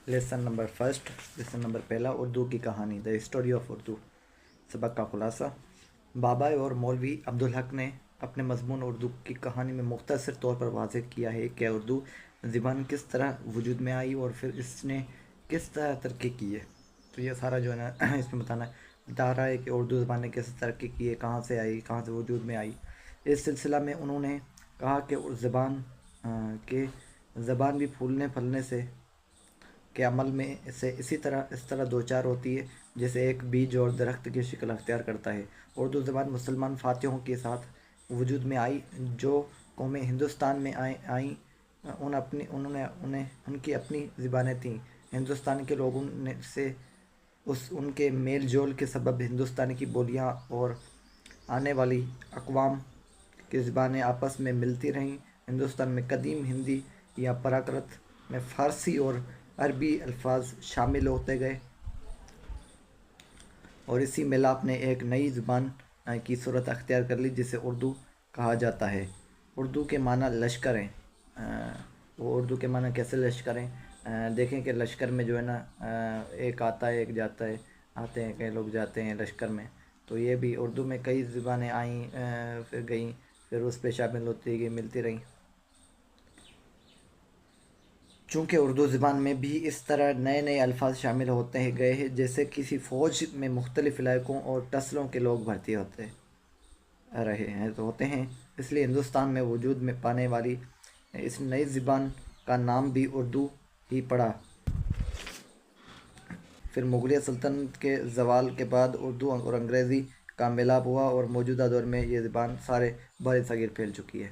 Lesson number first, lesson number پہلا، اردو کی کہانی، دا ہسٹوری آف اردو۔ سبق کا خلاصہ: بابا اور مولوی عبدالحق نے اپنے مضمون اردو کی کہانی میں مختصر طور پر واضح کیا ہے کہ اردو زبان کس طرح وجود میں آئی اور پھر اس نے کس طرح ترقی کی ہے۔ تو یہ سارا جو ہے نا اس میں بتا رہا ہے کہ اردو زبان نے کیسے ترقی کی ہے، کہاں سے آئی، کہاں سے وجود میں آئی۔ اس سلسلہ میں انہوں نے کہا کہ زبان بھی پھولنے پھلنے سے کے عمل میں اس طرح دوچار ہوتی ہے جیسے ایک بیج اور درخت کی شکل اختیار کرتا ہے۔ اردو زبان مسلمان فاتحوں کے ساتھ وجود میں آئی۔ جو قومیں ہندوستان میں آئیں ان کی اپنی زبانیں تھیں۔ ہندوستان کے لوگوں سے ان کے میل جول کے سبب ہندوستان کی بولیاں اور آنے والی اقوام کی زبانیں آپس میں ملتی رہیں۔ ہندوستان میں قدیم ہندی یا پراکرت میں فارسی اور عربی الفاظ شامل ہوتے گئے اور اسی ملاپ نے ایک نئی زبان کی صورت اختیار کر لی جسے اردو کہا جاتا ہے۔ اردو کے معنی لشکر ہیں۔ وہ اردو کے معنی کیسے لشکر ہیں؟ دیکھیں کہ لشکر میں جو ہے نا ایک آتا ہے ایک جاتا ہے، آتے ہیں کئی لوگ جاتے ہیں لشکر میں۔ تو یہ بھی اردو میں کئی زبانیں آئیں، پھر گئیں، پھر اس پہ شامل ہوتی گئی، ملتی رہیں۔ چونکہ اردو زبان میں بھی اس طرح نئے نئے الفاظ شامل ہوتے گئے ہیں جیسے کسی فوج میں مختلف علاقوں اور نسلوں کے لوگ بھرتی ہوتے ہیں، اس لیے ہندوستان میں وجود میں پانے والی اس نئی زبان کا نام بھی اردو ہی پڑا۔ پھر مغلیہ سلطنت کے زوال کے بعد اردو اور انگریزی کا ملاپ ہوا اور موجودہ دور میں یہ زبان سارے بر صغیر پھیل چکی ہے۔